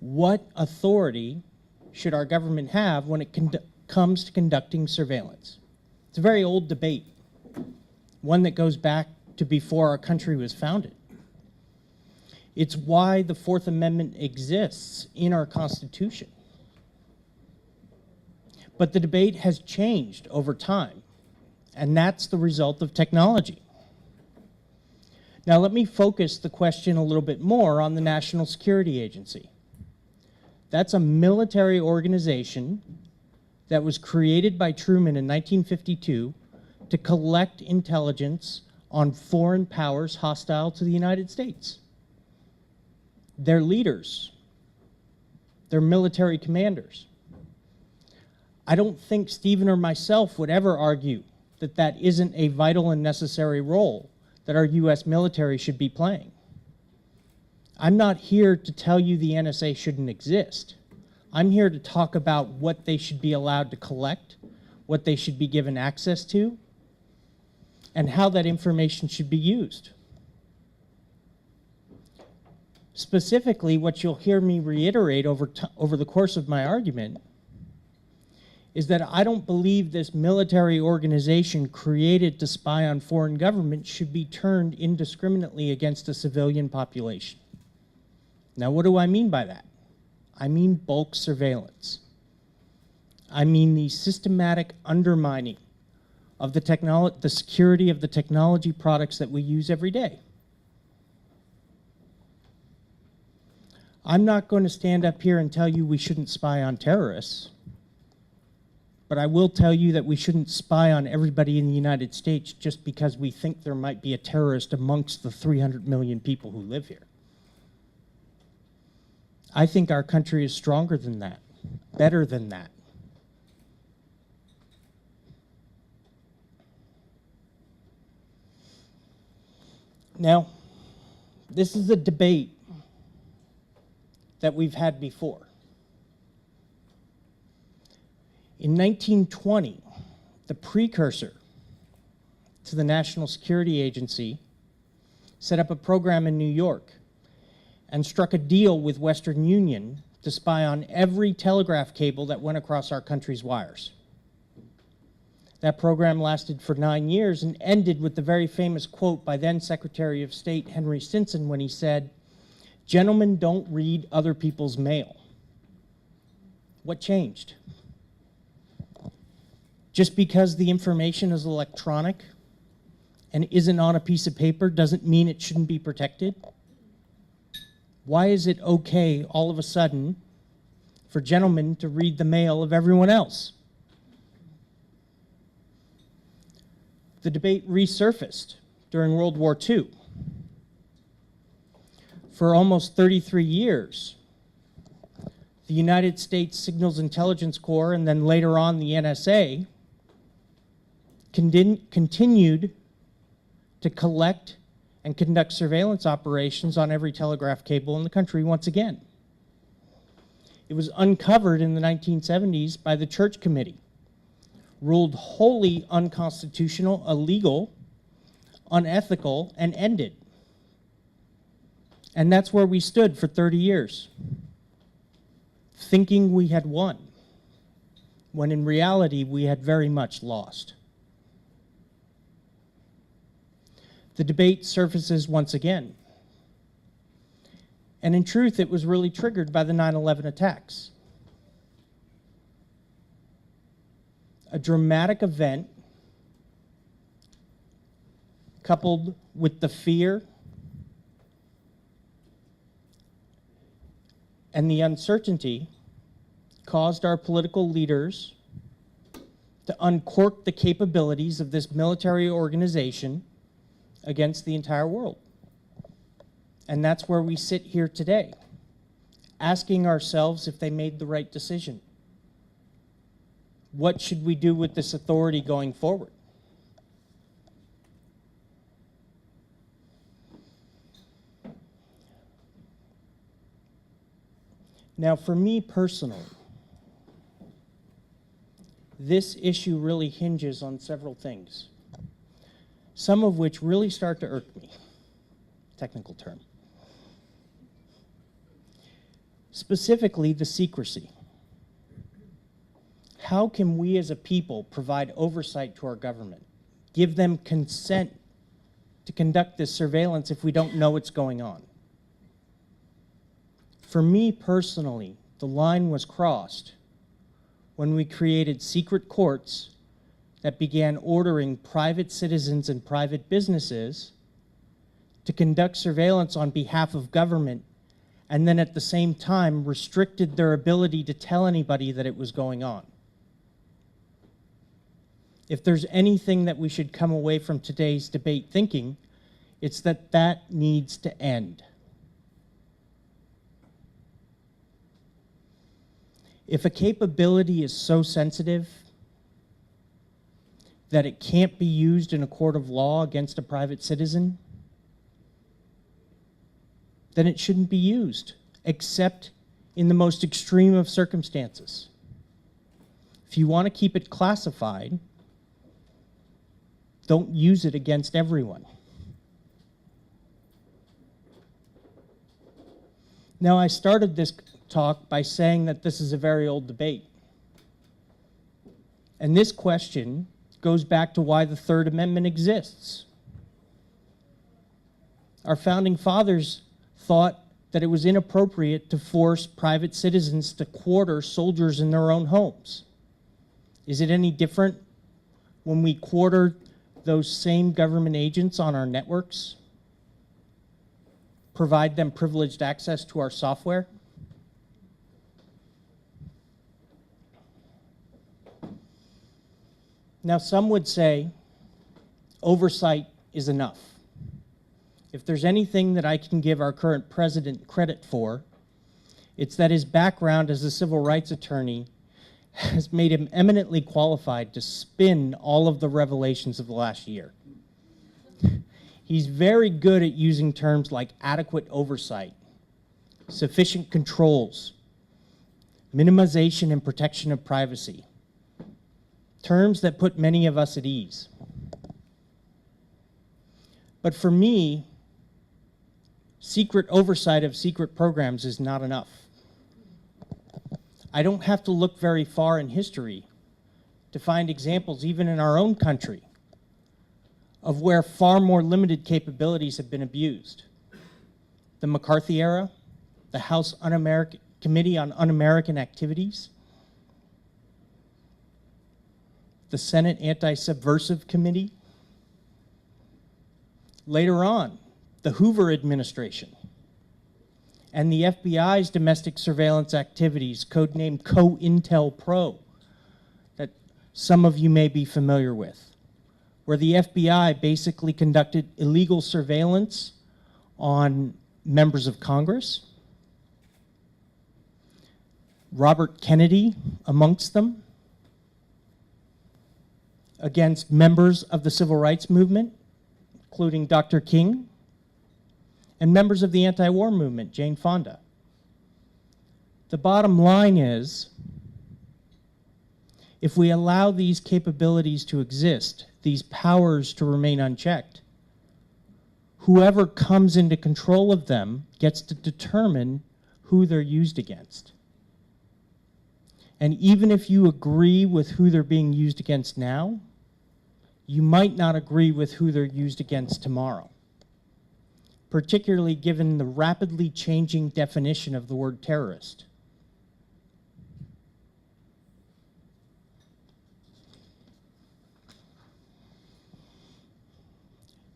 What authority should our government have when it comes to conducting surveillance? It's a very old debate, one that goes back to before our country was founded. It's why the Fourth Amendment exists in our Constitution. But the debate has changed over time, and that's the result of technology. Now let me focus the question a little bit more on the National Security Agency. That's a military organization that was created by Truman in 1952 to collect intelligence on foreign powers hostile to the United States. Their leaders, their military commanders. I don't think Stephen or myself would ever argue that that isn't a vital and necessary role that our US military should be playing. I'm not here to tell you the NSA shouldn't exist. I'm here to talk about what they should be allowed to collect, what they should be given access to, and how that information should be used. Specifically, what you'll hear me reiterate over the course of my argument is that I don't believe this military organization created to spy on foreign governments should be turned indiscriminately against a civilian population. Now, what do I mean by that? I mean bulk surveillance. I mean the systematic undermining of the security of the technology products that we use every day. I'm not going to stand up here and tell you we shouldn't spy on terrorists, but I will tell you that we shouldn't spy on everybody in the United States just because we think there might be a terrorist amongst the 300 million people who live here. I think our country is stronger than that, better than that. Now, this is a debate that we've had before. In 1920, the precursor to the National Security Agency set up a program in New York and struck a deal with Western Union to spy on every telegraph cable that went across our country's wires. That program lasted for 9 years and ended with the very famous quote by then Secretary of State Henry Stinson when he said, "Gentlemen don't read other people's mail." What changed? Just because the information is electronic and isn't on a piece of paper doesn't mean it shouldn't be protected? Why is it okay all of a sudden for gentlemen to read the mail of everyone else? The debate resurfaced during World War II. For almost 33 years, the United States Signals Intelligence Corps and then later on the NSA continued to collect and conduct surveillance operations on every telegraph cable in the country once again. It was uncovered in the 1970s by the Church Committee, ruled wholly unconstitutional, illegal, unethical, and ended. And that's where we stood for 30 years, thinking we had won, when in reality we had very much lost. The debate surfaces once again. And in truth, it was really triggered by the 9/11 attacks. A dramatic event coupled with the fear and the uncertainty caused our political leaders to uncork the capabilities of this military organization against the entire world. And that's where we sit here today, asking ourselves if they made the right decision. What should we do with this authority going forward? Now, for me personally, this issue really hinges on several things, some of which really start to irk me. Technical term. specifically the secrecy. How can we as a people provide oversight to our government, give them consent to conduct this surveillance if we don't know what's going on? For me personally, the line was crossed when we created secret courts that began ordering private citizens and private businesses to conduct surveillance on behalf of government, and then at the same time restricted their ability to tell anybody that it was going on. If there's anything that we should come away from today's debate thinking, it's that that needs to end. If a capability is so sensitive that it can't be used in a court of law against a private citizen, then it shouldn't be used, except in the most extreme of circumstances. If you want to keep it classified, don't use it against everyone. Now, I started this talk by saying that this is a very old debate. And this question goes back to why the Third Amendment exists. Our founding fathers thought that it was inappropriate to force private citizens to quarter soldiers in their own homes. Is it any different when we quarter those same government agents on our networks, provide them privileged access to our software? Now, some would say oversight is enough. If there's anything that I can give our current president credit for, it's that his background as a civil rights attorney has made him eminently qualified to spin all of the revelations of the last year. He's very good at using terms like adequate oversight, sufficient controls, minimization and protection of privacy, terms that put many of us at ease. But for me, secret oversight of secret programs is not enough. I don't have to look very far in history to find examples, even in our own country, of where far more limited capabilities have been abused. The McCarthy era, the House Committee on Un-American Activities, the Senate Anti-Subversive Committee, later on, the Hoover administration, and the FBI's domestic surveillance activities, codenamed COINTELPRO, that some of you may be familiar with, where the FBI basically conducted illegal surveillance on members of Congress, Robert Kennedy amongst them, against members of the civil rights movement, including Dr. King, and members of the anti-war movement, Jane Fonda. The bottom line is, if we allow these capabilities to exist, these powers to remain unchecked, whoever comes into control of them gets to determine who they're used against. And even if you agree with who they're being used against now, you might not agree with who they're used against tomorrow, particularly given the rapidly changing definition of the word terrorist.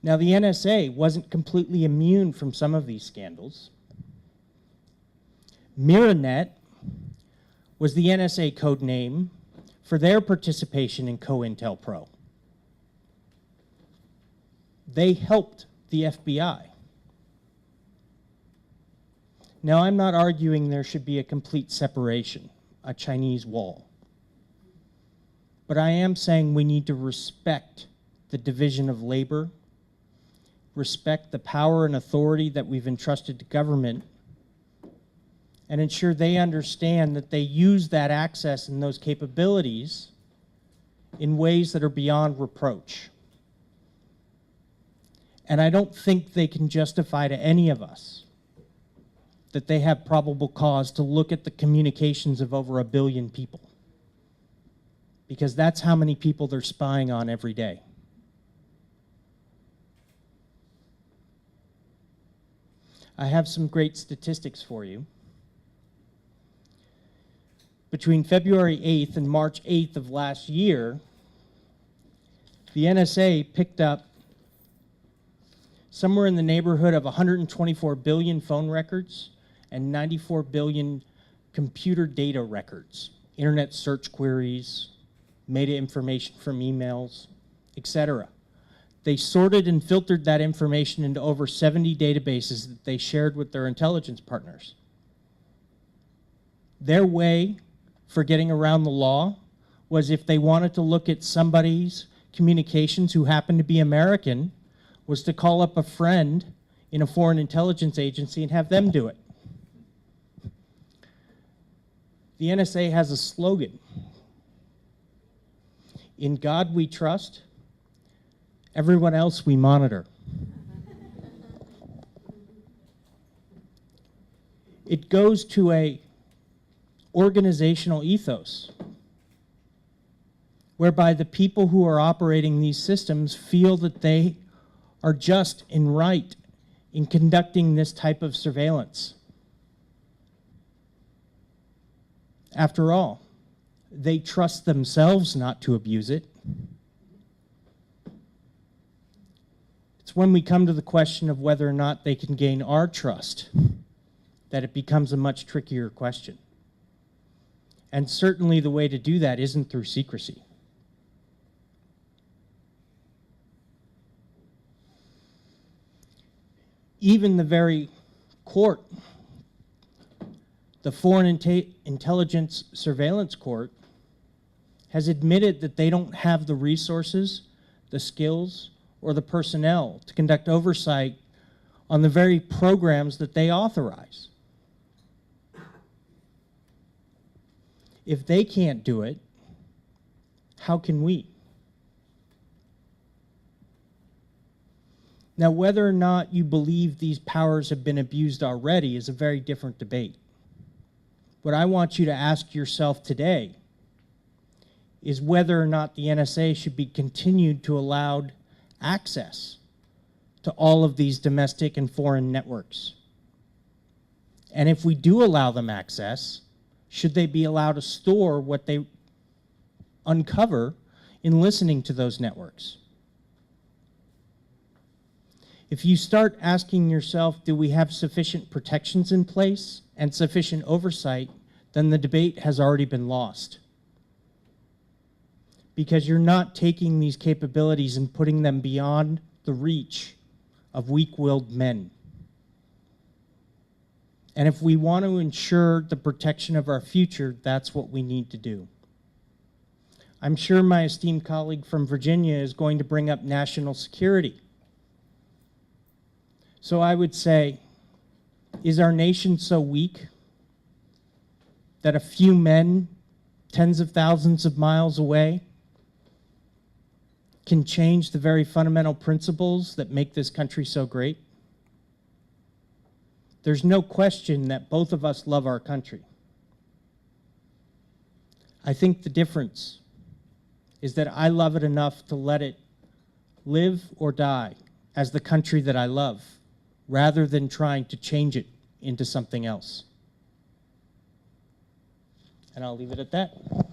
Now, the NSA wasn't completely immune from some of these scandals. Miranet was the NSA code name for their participation in COINTELPRO. They helped the FBI. Now, I'm not arguing there should be a complete separation, a Chinese wall. But I am saying we need to respect the division of labor, respect the power and authority that we've entrusted to government, and ensure they understand that they use that access and those capabilities in ways that are beyond reproach. And I don't think they can justify to any of us that they have probable cause to look at the communications of over 1 billion people, because that's how many people they're spying on every day. I have some great statistics for you. Between February 8th and March 8th of last year, the NSA picked up somewhere in the neighborhood of 124 billion phone records and 94 billion computer data records, internet search queries, meta information from emails, etc. They sorted and filtered that information into over 70 databases that they shared with their intelligence partners. Their way for getting around the law was, if they wanted to look at somebody's communications who happened to be American, was to call up a friend in a foreign intelligence agency and have them do it. The NSA has a slogan: "In God we trust, everyone else we monitor." It goes to a organizational ethos whereby the people who are operating these systems feel that they are just and right in conducting this type of surveillance. After all, they trust themselves not to abuse it. It's when we come to the question of whether or not they can gain our trust that it becomes a much trickier question. And certainly the way to do that isn't through secrecy. Even the very court, the Foreign Intelligence Surveillance Court, has admitted that they don't have the resources, the skills, or the personnel to conduct oversight on the very programs that they authorize. If they can't do it, how can we? Now, whether or not you believe these powers have been abused already is a very different debate. What I want you to ask yourself today is whether or not the NSA should be continued to allow access to all of these domestic and foreign networks. And if we do allow them access, should they be allowed to store what they uncover in listening to those networks? If you start asking yourself, do we have sufficient protections in place and sufficient oversight, then the debate has already been lost. Because you're not taking these capabilities and putting them beyond the reach of weak-willed men. And if we want to ensure the protection of our future, that's what we need to do. I'm sure my esteemed colleague from Virginia is going to bring up national security. So I would say, is our nation so weak that a few men, tens of thousands of miles away, can change the very fundamental principles that make this country so great? There's no question that both of us love our country. I think the difference is that I love it enough to let it live or die as the country that I love, rather than trying to change it into something else. And I'll leave it at that.